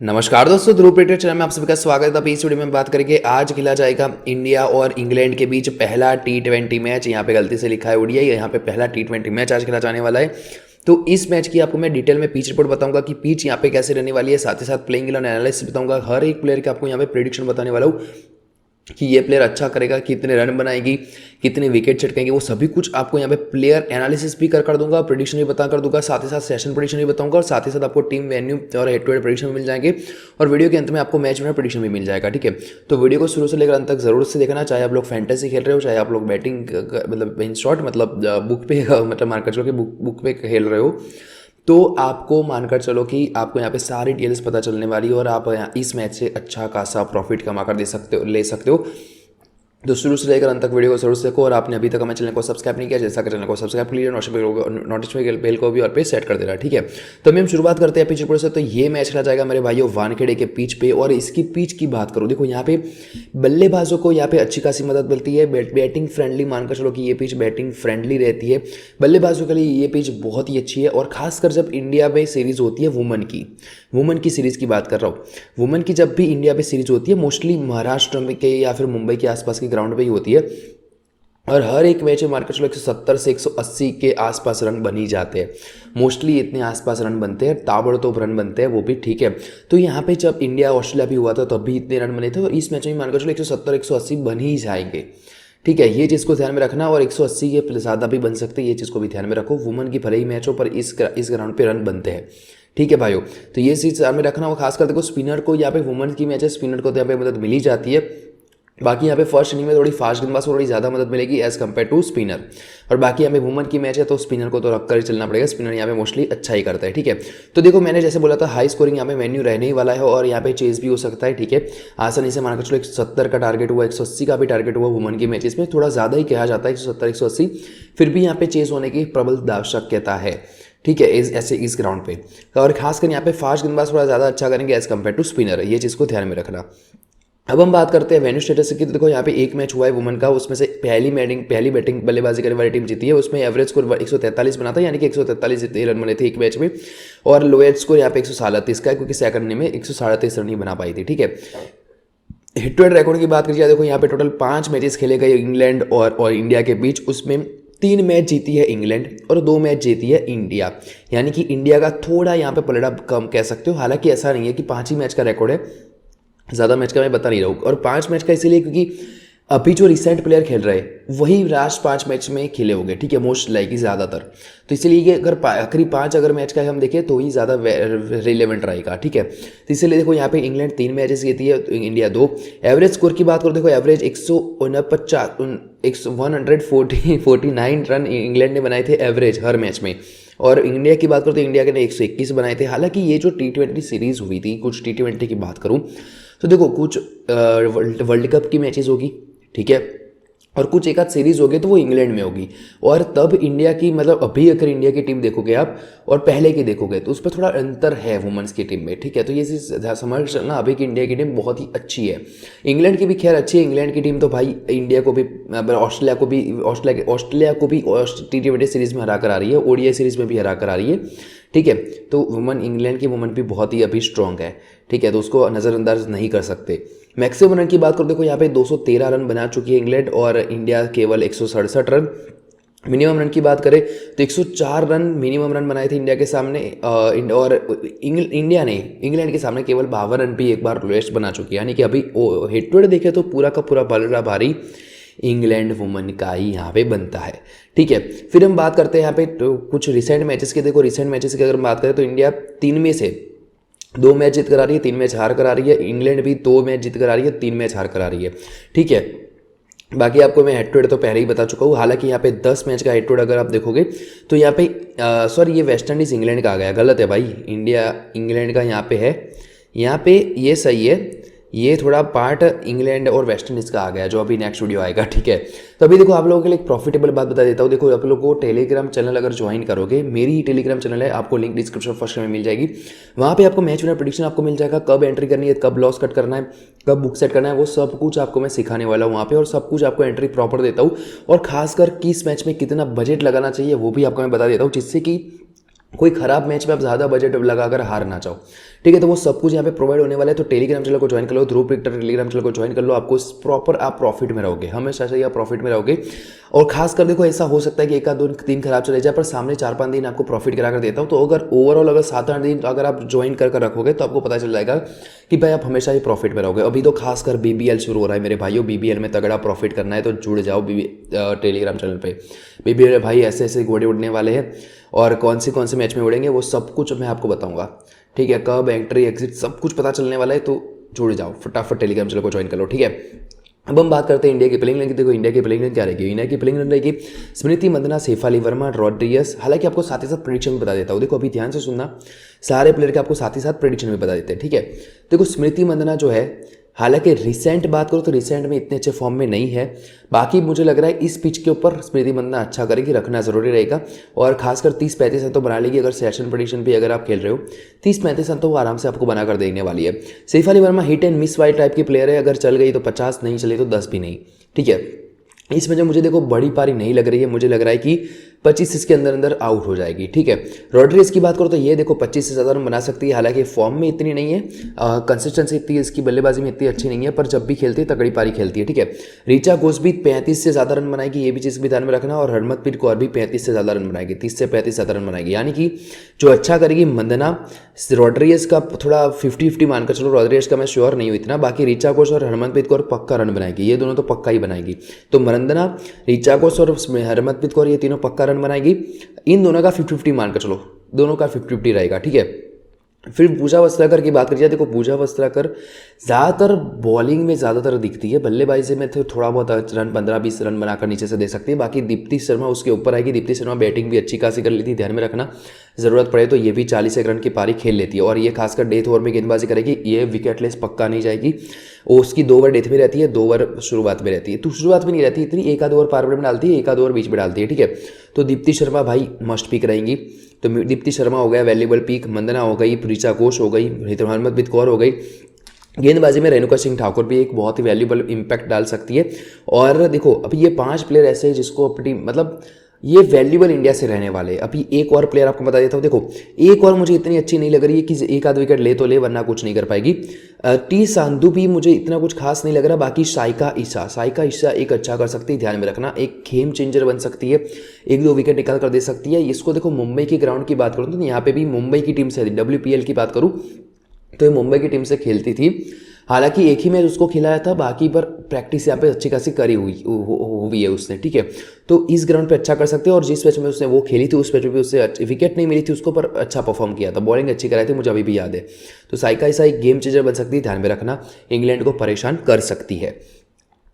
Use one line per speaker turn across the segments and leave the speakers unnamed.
नमस्कार दोस्तों, ध्रुव cricket channel में आप सभी का स्वागत है। अभी इस वीडियो में बात करेंगे, आज खेला जाएगा इंडिया और इंग्लैंड के बीच पहला टी20 मैच। यहाँ पे गलती से लिखा है ओडीआई, यहाँ पे पहला टी20 मैच आज खेला जाने वाला है। तो इस मैच की आपको मैं डिटेल में पिच रिपोर्ट बताऊंगा कि पिच यहाँ पे कैसे रहने वाली है, साथ ही साथ प्लेइंग इलेवन एनालिसिस बताऊंगा। हर एक प्लेयर के आपको यहाँ पे प्रेडिक्शन बताने वाला हूँ कि ये प्लेयर अच्छा करेगा, कितने रन बनाएगी, कितने विकेट छटकेंगे, वो सभी कुछ आपको यहाँ पे प्लेयर एनालिसिस भी कर दूंगा, प्रेडिक्शन भी बता कर दूंगा, साथ ही साथ सेशन प्रेडिक्शन भी बताऊंगा और साथ ही साथ आपको टीम वेन्यू और हेड टू हेड प्रेडिक्शन मिल जाएंगे और वीडियो के अंत में आपको मैच में प्रेडिक्शन भी मिल जाएगा। ठीक है, तो वीडियो को शुरू से लेकर अंत तक जरूर से देखना, चाहे आप लोग फैंटेसी खेल रहे हो, चाहे आप लोग बैटिंग मतलब इन शॉर्ट मतलब बुक पे मतलब मार्केट चलो कि बुक पे खेल रहे हो, तो आपको मानकर चलो कि आपको यहाँ पे सारी डिटेल्स पता चलने वाली है और आप इस मैच से अच्छा खासा प्रॉफिट कमा कर ले सकते हो। तो शुरू से लेकर अंत तक वीडियो को जरूर देखो और आपने अभी तक हमारे चैनल को सब्सक्राइब नहीं किया, जैसा कि चैनल को सब्सक्राइब कर लीजिए, नोटिफिकेशन बेल को भी और पे सेट कर देना। ठीक है, तो हम शुरुआत करते हैं पिच रिपोर्ट से। तो ये मैच खेला जाएगा मेरे भाइयों वानखेड़े के पिच पे, और इसकी पिच की बात करूँ, देखो यहाँ पे बल्लेबाजों को यहाँ पे अच्छी खासी मदद मिलती है। बैटिंग फ्रेंडली मानकर चलो कि ये पिच बैटिंग फ्रेंडली रहती है, बल्लेबाजों के लिए ये पिच बहुत ही अच्छी है। और खासकर जब इंडिया में सीरीज होती है वुमेन की सीरीज की बात कर रहा हूँ, वुमेन की जब भी इंडिया में सीरीज होती है, मोस्टली महाराष्ट्र में के या फिर मुंबई के आसपास के ग्राउंड पे ही होती है, और हर एक मैच में मार्केट चलो 170 से 180 के आसपास रन बन ही जाते हैं। मोस्टली इतने आसपास रन बनते हैं, ताबड़तोड़ रन बनते हैं वो भी। ठीक है, तो यहाँ पे जब इंडिया ऑस्ट्रेलिया भी हुआ था तब भी इतने रन बने थे, और इस मैच में मानकर चलो 170 180 बन ही जाएंगे। ठीक है, ये चीज़ को ध्यान में रखना, और 180 के ज़्यादा भी बन सकते हैं, ये चीज़ को भी ध्यान में रखो। वुमेन की भले ही मैच हो पर इस ग्राउंड पे रन बनते हैं। ठीक है भाइयों, तो ये चीज़ ध्यान में रखना। और खासकर देखो स्पिनर को यहाँ पे वुमेन की मैच है, स्पिनर को तो यहाँ पे मदद मिल ही जाती है। बाकी यहाँ पे फर्स्ट इनिंग में थोड़ी फास्ट गेंदबाज को थोड़ी ज़्यादा मदद मिलेगी एज कम्पेयर टू स्पिनर, और बाकी यहाँ पे वुमेन की मैच है तो स्पिनर को तो रख कर ही चलना पड़ेगा, स्पिनर यहाँ पे मोस्टली अच्छा ही करता है। ठीक है, तो देखो मैंने जैसे बोला था हाई स्कोरिंग यहाँ पे मेन्यू रहने ही वाला है, और यहाँ पे चेज भी हो सकता है। ठीक है, आसानी से मानकर चलो 170 का टारगेट हुआ, 180 का भी टारगेट हुआ वुमेन की मैचेस में, थोड़ा ज़्यादा ही कहा जाता है 170 180, फिर भी यहाँ पे चेज होने की प्रबल आवश्यकता है। ठीक है, ऐसे इस ग्राउंड पे, और खासकर यहाँ पे फास्ट गेंदबाज थोड़ा ज़्यादा अच्छा करेंगे एज कम्पेयर टू स्पिनर, ये चीज़ को ध्यान में रखना। अब हम बात करते हैं वेन्यू स्टेटस की। तो देखो यहाँ पे एक मैच हुआ है वुमेन का, उसमें से पहली बैटिंग बल्लेबाजी करने वाली टीम जीती है, उसमें एवरेज स्कोर 143 बना था, यानी कि 143 रन बने थे एक मैच में, और लोएस्ट स्कोर यहाँ पे 137 का है, क्योंकि सेकंड इनिंग में 137 रन ही बना पाई थी। ठीक है, हिट टू हेड रिकॉर्ड की बात कीजिए, देखो यहाँ पे टोटल 5 मैचेस खेले गए इंग्लैंड और इंडिया के बीच, उसमें 3 मैच जीती है इंग्लैंड और 2 मैच जीती है इंडिया, यानी कि इंडिया का थोड़ा यहाँ पे पलड़ा कम कह सकते हो। हालांकि ऐसा नहीं है कि 5 ही मैच का रिकॉर्ड है, ज़्यादा मैच का मैं बता नहीं रहा हूँ, और 5 मैच का इसीलिए क्योंकि अभी जो रिसेंट प्लेयर खेल रहे हैं वही लास्ट 5 मैच में खेले होंगे। ठीक है, मोस्ट लाइकली ज़्यादातर, तो इसीलिए कि अगर आखिरी 5 अगर मैच का हम देखें तो ही ज़्यादा रिलेवेंट रहेगा। ठीक है, तो इसलिए देखो यहाँ पे इंग्लैंड 3 मैचेस जीती है, इंडिया 2। एवरेज स्कोर की बात करो, देखो एवरेज 149 रन इंग्लैंड ने बनाए थे एवरेज हर मैच में, और इंडिया की बात करो तो इंडिया के ने 121 बनाए थे। हालांकि ये जो टी20 सीरीज़ हुई थी, कुछ टी20 की बात करूँ तो देखो कुछ वर्ल्ड कप की मैचेस होगी, ठीक है, और कुछ एक आध सीरीज होगी तो वो इंग्लैंड में होगी, और तब इंडिया की मतलब अभी अगर इंडिया की टीम देखोगे आप और पहले की देखोगे तो उस पर थोड़ा अंतर है वुमेन्स की टीम में। ठीक है, तो ये चीज़ समझ चलना, अभी की इंडिया की टीम बहुत ही अच्छी है, इंग्लैंड की भी खैर अच्छी है। इंग्लैंड की टीम तो भाई इंडिया को भी ऑस्ट्रेलिया को भी टी20 सीरीज में हरा कर आ रही है, ओडीआई सीरीज में भी हरा कर आ रही है। ठीक है, तो इंग्लैंड की वुमेन भी बहुत ही अभी स्ट्रॉन्ग है। ठीक है, तो उसको नज़रअंदाज नहीं कर सकते। मैक्सिमम रन की बात करो, देखो यहाँ पे 213 रन बना चुकी है इंग्लैंड और इंडिया केवल 167 रन। मिनिमम रन की बात करें तो 104 रन मिनिमम रन बनाए थे इंडिया के सामने, और इंडिया ने इंग्लैंड के सामने केवल 52 रन भी एक बार लोएस्ट बना चुकी है, यानी कि अभी हेड टू हेड देखे तो पूरा का पूरा बल्ला भारी इंग्लैंड वुमेन का ही यहाँ पे बनता है। ठीक है, फिर हम बात करते हैं यहाँ पे तो कुछ रिसेंट मैचेस की। देखो रिसेंट मैचेस की अगर हम बात करें तो इंडिया 3 में से 2 मैच जीत कर आ रही है, 3 मैच हार कर आ रही है। इंग्लैंड भी 2 मैच जीत कर आ रही है, 3 मैच हार कर आ रही है। ठीक है, बाकी आपको मैं हेड टू हेड तो पहले ही बता चुका हूँ। हालांकि यहाँ पे 10 मैच का हेड टू हेड अगर आप देखोगे तो यहाँ पे सॉरी ये वेस्ट इंडीज़ इंग्लैंड का आ गया, गलत है भाई, इंडिया इंग्लैंड का यहाँ पे है, यहाँ पे ये सही है, ये थोड़ा पार्ट इंग्लैंड और वेस्ट इंडीज़ का आ गया जो अभी नेक्स्ट वीडियो आएगा। ठीक है, तो अभी देखो आप लोगों के लिए एक प्रॉफिटेबल बात बता देता हूँ। देखो आप लोगों को टेलीग्राम चैनल अगर ज्वाइन करोगे, मेरी ही टेलीग्राम चैनल है, आपको लिंक डिस्क्रिप्शन फर्स्ट में मिल जाएगी, वहाँ पे आपको मैच विनर प्रेडिक्शन आपको मिल जाएगा, कब एंट्री करनी है, कब लॉस कट करना है, कब बुक सेट करना है, वो सब कुछ आपको मैं सिखाने वाला हूँ वहाँ पे, और सब कुछ आपको एंट्री प्रॉपर देता हूँ, और खासकर किस मैच में कितना बजट लगाना चाहिए वो भी आपको मैं बता देता हूँ, जिससे कि कोई ख़राब मैच में आप ज़्यादा बजट लगाकर हार ना चाहो। ठीक है। तो वो सब कुछ यहाँ पे प्रोवाइड होने वाला है। तो टेलीग्राम चैनल को ज्वाइन कर लो, ध्रुव क्रिकेटर टेलीग्राम चैनल को ज्वाइन कर लो, आपको प्रॉपर आप प्रॉफिट में रहोगे, हमेशा से आप प्रॉफिट में रहोगे। और खासकर देखो ऐसा हो सकता है कि एक आध दो दिन खराब चले जाए, पर सामने 4-5 दिन आपको प्रॉफिट करा कर देता हूँ। तो अगर ओवरऑल अगर 7-8 दिन अगर आप ज्वाइन कर रखोगे तो आपको पता चल जाएगा कि भाई आप हमेशा ही प्रॉफिट में रहोगे। अभी तो खासकर BBL शुरू हो रहा है मेरे भाइयों, BBL में तगड़ा प्रॉफिट करना है तो जुड़ जाओ टेलीग्राम चैनल पे। BBL में भाई ऐसे ऐसे घोड़े उड़ने वाले हैं और कौन से मैच में उड़ेंगे वो सब कुछ मैं आपको बताऊंगा, ठीक है। कब एंट्री एग्जिट सब कुछ पता चलने वाला है, तो जुड़ जाओ फटाफट, टेलीग्राम चैनल को ज्वाइन कर लो, ठीक है। अब हम बात करते हैं इंडिया की प्लेइंग इलेवन की। देखो इंडिया की प्लेइंग इलेवन क्या रहेगी, इंडिया की प्लेइंग इलेवन रहेगी स्मृति मंदना, शेफाली वर्मा, रॉड्रिगस। हालांकि आपको साथ ही साथ प्रेडिक्शन भी बता देता हूँ, देखो अभी ध्यान से सुनना, सारे प्लेयर के आपको साथ ही साथ प्रेडिक्शन भी बता देते हैं, ठीक है। देखो स्मृति मंदना जो है, हालांकि रिसेंट बात करो तो रिसेंट में इतने अच्छे फॉर्म में नहीं है, बाकी मुझे लग रहा है इस पिच के ऊपर स्मृति मंदना अच्छा करेगी, रखना जरूरी रहेगा। और खासकर 30-35 रन तो बना लेगी, अगर सेशन प्रेडिक्शन भी अगर आप खेल रहे हो 30-35 रन तो वो आराम से आपको बनाकर देने वाली है। Shafali Verma hit and miss वाली टाइप की प्लेयर है, अगर चल गई तो 50, नहीं चली तो 10 भी नहीं, ठीक है। इसमें जो मुझे देखो बड़ी पारी नहीं लग रही है, मुझे लग रहा है कि 25 इसके अंदर अंदर आउट हो जाएगी, ठीक है। रॉड्रिगस की बात करो तो ये देखो 25 से ज़्यादा रन बना सकती है, हालांकि फॉर्म में इतनी नहीं है, कंसिस्टेंसी इतनी इसकी बल्लेबाजी में इतनी अच्छी नहीं है, पर जब भी खेलती है तगड़ी पारी खेलती है, ठीक है। ऋचा घोष भी 35 से ज़्यादा रन बनाएगी, ये भी चीज़ भी ध्यान में रखना। और हरमनप्रीत कौर भी 35 से ज़्यादा रन बनाएगी, 30 से 35 ज़्यादा रन बनाएगी, यानी कि जो अच्छा करेगी मंदना। रॉड्रिगस का थोड़ा 50-50 मानकर चलो, रॉड्रिगस का मैं श्योर नहीं हूँ इतना, बाकी ऋचा घोष और हरमनप्रीत कौर पक्का रन बनाएगी, ये दोनों तो पक्का ही बनाएगी। तो मंदना, ऋचा घोष और हरमनप्रीत कौर ये तीनों पक्का रन बनाएगी, इन दोनों का 50-50 मानकर चलो, दोनों का 50-50 रहेगा, ठीक है। फिर पूजा वस्त्राकर की बात करिए, देखो पूजा वस्त्राकर ज़्यादातर बॉलिंग में ज़्यादातर दिखती है, बल्लेबाजी में तो थोड़ा बहुत रन 15-20 रन बनाकर नीचे से दे सकती है। बाकी दीप्ति शर्मा उसके ऊपर आएगी, दीप्ति शर्मा बैटिंग भी अच्छी खासी कर लेती है, ध्यान में रखना, ज़रूरत पड़े तो ये भी 40 रन की पारी खेल लेती है। और ये खासकर डेथ ओवर में गेंदबाजी करेगी, ये विकेटलेस पक्का नहीं जाएगी। और उसकी 2 ओवर डेथ में रहती है, 2 ओवर शुरुआत में रहती है, तो शुरुआत में नहीं रहती इतनी, 1 आध ओवर पावर प्ले में डालती है, 1 आध ओवर बीच में डालती है, ठीक है। तो दीप्ति शर्मा भाई मस्ट पिक रहेंगी, तो दीप्ति शर्मा हो गया वैल्यूबल पिक, मंदना हो गई, ऋचा घोष हो गई, हरमनप्रीत कौर हो गई। गेंदबाजी में रेणुका सिंह ठाकुर भी एक बहुत ही वैल्यूबल इम्पैक्ट डाल सकती है। और देखो अभी ये 5 प्लेयर ऐसे हैं जिसको अपनी मतलब ये वैल्यूबल इंडिया से रहने वाले। अभी एक और प्लेयर आपको बता देता हूँ, देखो एक और मुझे इतनी अच्छी नहीं लग रही है कि एक आध विकेट ले तो ले वरना कुछ नहीं कर पाएगी। टी संधू भी मुझे इतना कुछ खास नहीं लग रहा। बाकी साइका ईशा एक अच्छा कर सकती है, ध्यान में रखना, एक गेम चेंजर बन सकती है, 1-2 विकेट निकाल कर दे सकती है। इसको देखो मुंबई के ग्राउंड की बात करूँ तो यहाँ पे भी मुंबई की टीम से, WPL की बात करूँ तो ये मुंबई की टीम से खेलती थी। हालांकि एक ही मैच उसको खिलाया था, बाकी पर प्रैक्टिस यहाँ पे अच्छी खासी करी हुई है उसने, ठीक है। तो इस ग्राउंड पे अच्छा कर सकते हैं। और जिस मैच में उसने वो खेली थी उस मैच में भी उससे विकेट नहीं मिली थी उसको, पर अच्छा परफॉर्म किया था, बॉलिंग अच्छी कराई थी, मुझे अभी भी याद है। तो साइका ईशा एक गेम चेंजर बन सकती है, ध्यान में रखना, इंग्लैंड को परेशान कर सकती है।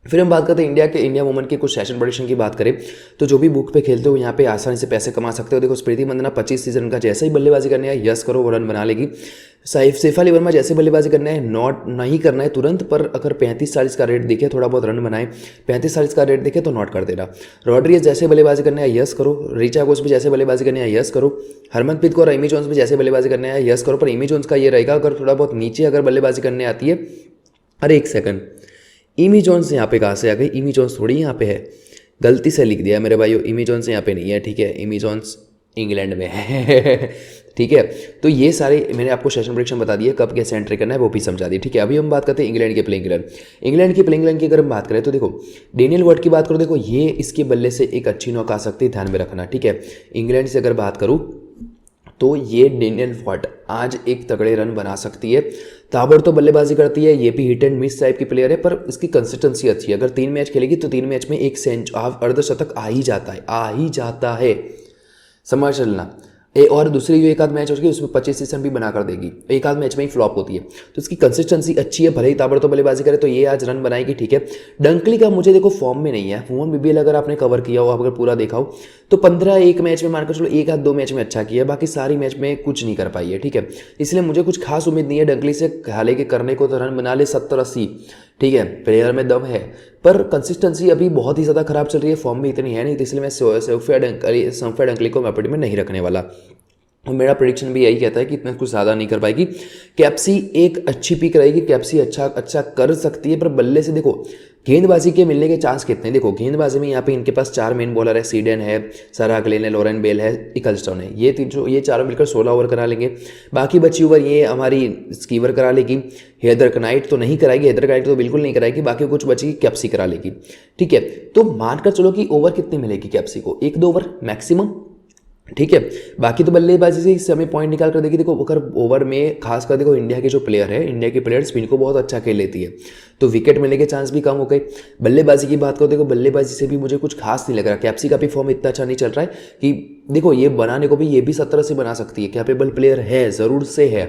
फिर हम बात करते हैं इंडिया वुमेन के कुछ सेशन प्रेडिक्शन की बात करें तो जो भी बुक पे खेलते हो यहाँ पे आसानी से पैसे कमा सकते हो। देखो स्मृति मंदना 25 सीजन का जैसे ही बल्लेबाजी करने है यस करो, वो रन बना लेगी। शेफाली वर्मा जैसे बल्लेबाजी करना है नॉट नहीं करना है तुरंत, पर अगर 35-40 का रेट दिखे, थोड़ा बहुत रन बनाए, 35-40 का रेट दिखे तो नॉट कर देना। रॉड्रिगस जैसे बल्लेबाजी करना है यस करो, ऋचा घोष भी जैसे बल्लेबाजी करनी है यस करो, हरमनप्रीत कौर और एमी जोन्स भी जैसे बल्लेबाजी करना है यस करो। पर एमी जोन्स का ये रहेगा अगर थोड़ा बहुत नीचे अगर बल्लेबाजी करने आती है, अरे एक सेकंड, इमी जोन्स यहाँ पे कहाँ से आ गई, इमी जोन्स थोड़ी यहाँ पे है, गलती से लिख दिया मेरे भाइयों, इमी जोन्स यहाँ पे नहीं है, ठीक है, इमी जोन्स इंग्लैंड में है ठीक है। तो ये सारे मैंने आपको सेशन प्रेडिक्शन बता दिए, कब कैसे एंट्री करना है वो भी समझा दी, ठीक है। अभी हम बात करते हैं इंग्लैंड के प्लेइंग इलेवन। इंग्लैंड की प्लेइंग इलेवन की अगर हम बात करें तो देखो डेनियल वॉट की बात करो, देखो ये इसके बल्ले से एक अच्छी नौक आ सकती है, ध्यान में रखना, ठीक है। इंग्लैंड से अगर बात करूँ तो ये डेनियल वॉट आज एक तगड़े रन बना सकती है, ताबड़तोड़ बल्लेबाजी करती है, ये भी हिट एंड मिस टाइप की प्लेयर है, पर इसकी कंसिस्टेंसी अच्छी है। अगर 3 मैच खेलेगी तो 3 मैच में एक अर्धशतक आ ही जाता है, समझ चलना। और दूसरी जो एक आध मैच होगी उसमें 25 रन भी बना कर देगी, एक आध मैच में ही फ्लॉप होती है, तो इसकी कंसिस्टेंसी अच्छी है, भले ही ताबड़तोड़ बल्लेबाजी करे तो ये आज रन बनाएगी, ठीक है। डंकली का मुझे देखो फॉर्म में नहीं है, वुमेन BBL अगर आपने कवर किया हो, अगर पूरा देखा हो तो 15 एक मैच में मारकर चलो, 1 आध 2 मैच में अच्छा किया, बाकी सारी मैच में कुछ नहीं कर पाई है, ठीक है। इसलिए मुझे कुछ खास उम्मीद नहीं है डंकली से, हालांकि करने को तो रन बना ले 70-80, ठीक है, प्लेयर में दम है, पर कंसिस्टेंसी अभी बहुत ही ज़्यादा खराब चल रही है, फॉर्म में इतनी है नहीं, तो इसलिए मैं सोफिया डंकली को मैपेट में नहीं रखने वाला। और मेरा प्रेडिक्शन भी यही कहता है कि इतना कुछ ज़्यादा नहीं कर पाएगी। कैप्सी एक अच्छी पिक रहेगी, कैप्सी अच्छा कर सकती है, पर बल्ले से देखो गेंदबाजी के मिलने के चांस कितने हैं। देखो गेंदबाजी में यहाँ पे इनके पास 4 मेन बॉलर है, सीडन है, सारा ग्लेन है, लॉरेन बेल है, इकलस्टोन है, ये चारों मिलकर 16 ओवर करा लेंगे। बाकी बची ओवर ये हमारी स्कीवर करा लेगी, हेदर कनाइट तो नहीं कराएगी, हेदर कनाइट तो बिल्कुल नहीं कराएगी, बाकी कुछ बची कैप्सी करा लेगी। ठीक है, तो मानकर चलो कि ओवर कितनी मिलेगी कैप्सी को, 1-2 ओवर मैक्सिमम। ठीक है, बाकी तो बल्लेबाजी से इस समय पॉइंट निकाल कर देखिए। देखो अगर ओवर में खासकर देखो इंडिया के जो प्लेयर है, इंडिया के प्लेयर स्पिन को बहुत अच्छा खेल लेती है, तो विकेट मिलने के चांस भी कम हो गए। बल्लेबाजी की बात करो, देखो बल्लेबाजी से भी मुझे कुछ खास नहीं लग रहा, कैप्सी का भी फॉर्म इतना अच्छा नहीं चल रहा है कि देखो ये बनाने को भी ये भी 17 से बना सकती है, कैपेबल प्लेयर है, ज़रूर से है,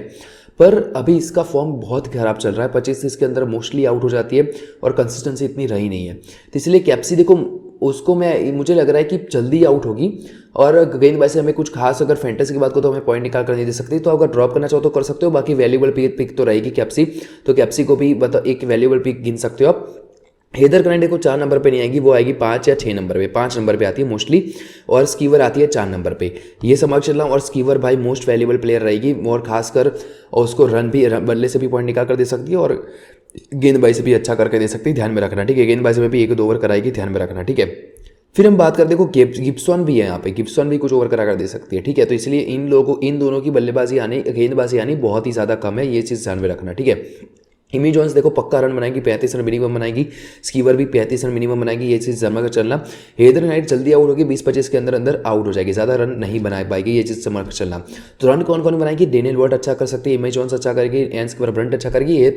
पर अभी इसका फॉर्म बहुत खराब चल रहा है। 25 के अंदर मोस्टली आउट हो जाती है और कंसिस्टेंसी इतनी रही नहीं है, तो इसलिए कैप्सी देखो उसको मुझे लग रहा है कि जल्दी आउट होगी। और गेंदबाजी से हमें कुछ खास अगर फैंटेसी की बात करो तो हमें पॉइंट निकाल कर नहीं दे सकती, तो अगर ड्रॉप करना चाहो तो कर सकते हो, बाकी वैल्यूएबल पिक तो रहेगी कैप्सी, तो कैप्सी को भी मतलब एक वैल्यूएबल पिक गिन सकते हो आप। हेदर कनाडे को 4 नंबर पे नहीं आएगी, वो आएगी 5 या 6 नंबर पे, 5 नंबर पे आती है मोस्टली, और स्कीवर आती है 4 नंबर पे। ये समझ चल रहा हूँ, और स्कीवर भाई मोस्ट वैल्यूएबल प्लेयर रहेगी, और खासकर उसको बल्ले से भी पॉइंट निकाल कर दे सकती है, और गेंदबाजी से भी अच्छा करके दे सकती है, ध्यान में रखना। ठीक है, गेंदबाजी में भी 1-2 ओवर कराएगी, ध्यान में रखना। ठीक है, फिर हम बात करते देखो गिब्सन भी है यहाँ पे, गिब्सन भी कुछ ओवर करा कर दे सकती है। ठीक है, तो इसलिए इन दोनों की गेंदबाजी आनी बहुत ही ज़्यादा कम है, ये चीज़ ध्यान में रखना। ठीक है, इमी जॉन्स देखो पक्का रन बनाएगी, 35 रन मिनिमम बनाएगी, स्कीवर भी 35 रन मिनिमम बनाएगी, ये चीज़ जमा कर चलना। हेदर नाइट जल्दी आउट होगी, 20-25 के अंदर आउट हो जाएगी, ज़्यादा रन नहीं बना पाएगी, ये चीज़ समझ कर चलना। तो रन कौन कौन बनाएगी, डेनियल वर्ट अच्छा कर सकती है, इमी जॉन्स अच्छा करेगी, एंस ब्रंट अच्छा करेगी, ये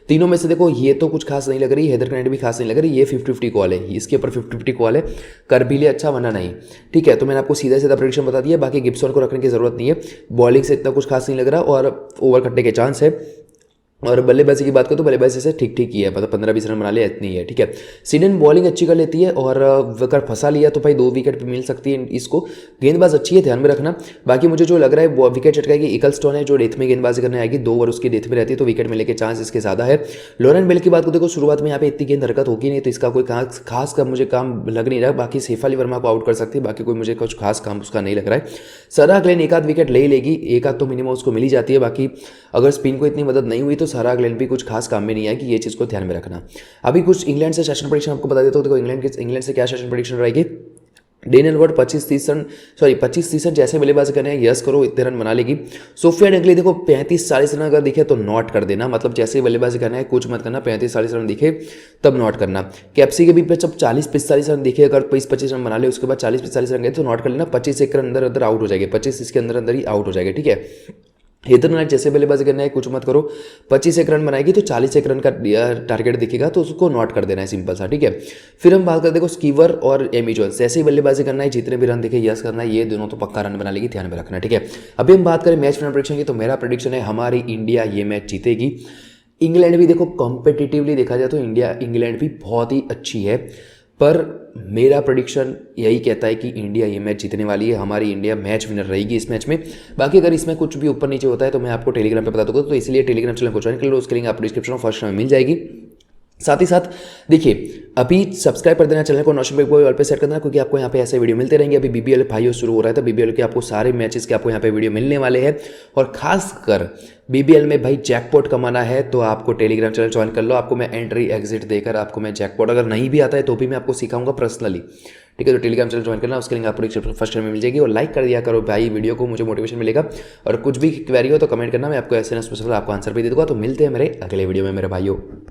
तीनों में से देखो ये तो कुछ खास नहीं लग रही, हेदर कनाइट भी खास नहीं लग रही, ये 50-50 कॉल है, इसके ऊपर 50-50 कॉल है, कर भी ले अच्छा वरना नहीं। ठीक है, तो मैंने आपको सीधा प्रेडिक्शन बता दिया, बाकी गिब्सन को रखने की जरूरत नहीं है, बॉलिंग से इतना कुछ खास नहीं लग रहा, और ओवर कटने के चांस है। और बल्लेबाजी की बात करो तो बल्लेबाजी से ठीक ही है, मतलब 15-20 रन बना लिया, इतनी है। ठीक है, सीडन बॉलिंग अच्छी कर लेती है, और अगर फंसा लिया तो भाई 2 विकेट पे मिल सकती है इसको, गेंदबाज अच्छी है, ध्यान में रखना। बाकी मुझे जो लग रहा है वो विकेट चटकाएगी इकलस्टोन है, जो डेथ में गेंदबाजी करने आएगी, 2 ओवर उसकी डेथ में रहती है, तो विकेट मिलने के चांस इसके ज़्यादा है। लॉरेन बेल की बात को देखो, शुरुआत में यहाँ पे इतनी गेंद हरकत होगी नहीं, तो इसका कोई खास का मुझे काम लग नहीं रहा। बाकी शेफाली वर्मा को आउट कर सकती है, बाकी कोई मुझे कुछ खास काम उसका नहीं लग रहा है। सारा ग्लेन 1-8 विकेट ले लेगी, 1-8 तो मिनिमम उसको मिल ही जाती है, बाकी अगर स्पिन को इतनी मदद नहीं हुई तो सारा ग्लेन भी कुछ खास काम में नहीं आएगी, ये चीज़ को ध्यान में रखना। अभी कुछ इंग्लैंड से सेशन प्रेडिक्शन आपको बता देता हूँ। देखो इंग्लैंड से क्या सेशन प्रेडिक्शन रहेगी, डेनियल वर्ट 25-30 रन जैसे बल्लेबाजी करने हैं, यस करो, इतने रन बना लेगी। सोफिया डंगली देखो 35-40 रन अगर दिखे तो नॉट कर देना, मतलब जैसे ही बल्लेबाजी करना है कुछ मत करना, 35-40 रन दिखे तब नॉट करना। कैप्सी के भी पे जब 40-45 रन दिखे, अगर 20-25 रन बना ले, उसके बाद 40-45 रन गए तो नॉट कर लेना, 25 के अंदर आउट हो जाएगी, 25 इसके अंदर ही आउट हो जाएगा। ठीक है, हेदर नाइट जैसे बल्लेबाजी करना है कुछ मत करो, 25 रन बनाएगी तो 40 रन का टारगेट दिखेगा, तो उसको नॉट कर देना है, सिंपल सा। ठीक है, फिर हम बात करते हैं देखो स्कीवर और एमी जॉन्स, जैसे ही बल्लेबाजी करना है जितने भी रन दिखे यस करना है, ये दोनों तो पक्का रन बना लेगी, ध्यान में रखना। ठीक है, अभी हम बात करें मैच विनर प्रेडिक्शन की, तो मेरा प्रेडिक्शन है हमारी इंडिया ये मैच जीतेगी। इंग्लैंड भी देखो कॉम्पिटिटिवली देखा जाए तो इंग्लैंड भी बहुत ही अच्छी है, पर मेरा प्रेडिक्शन यही कहता है कि इंडिया ये मैच जीतने वाली है, हमारी इंडिया मैच विनर रहेगी इस मैच में। बाकी अगर इसमें कुछ भी ऊपर नीचे होता है तो मैं आपको टेलीग्राम पे बता दूंगा, तो इसलिए टेलीग्राम चैनल को ज्वाइन कर लो, उसके लिंक आपको डिस्क्रिप्शन फर्स्ट में मिल जाएगी। साथ ही साथ देखिए अभी सब्सक्राइब कर देना चैनल को, नोटिफिकेशन बेल ऑल पे सेट कर देना, क्योंकि आपको यहाँ पे ऐसे वीडियो मिलते रहेंगे। अभी बीबीएल भाइयों शुरू हो रहा है, तो बीबीएल के आपको सारे मैचेस के आपको यहाँ पे वीडियो मिलने वाले हैं, और खासकर बीबीएल में भाई जैकपॉट कमाना है तो आपको टेलीग्राम चैनल ज्वाइन कर लो। आपको मैं एंट्री एग्जिट देकर आपको मैं जैकपॉट, अगर नहीं भी आता है तो भी मैं आपको सिखाऊंगा पर्सनली। ठीक है, तो टेलीग्राम चैनल ज्वाइन करना, उसके लिंक आपको डिस्क्रिप्शन फर्स्ट में मिल जाएगी, और लाइक कर दिया करो भाई वीडियो को, मुझे मोटिवेशन मिलेगा। और कुछ भी क्वेरी हो तो कमेंट करना, मैं आपको ऐसे ना स्पेशल आपको आंसर भी दे दूंगा। तो मिलते हैं मेरे अगले वीडियो में मेरे भाइयों।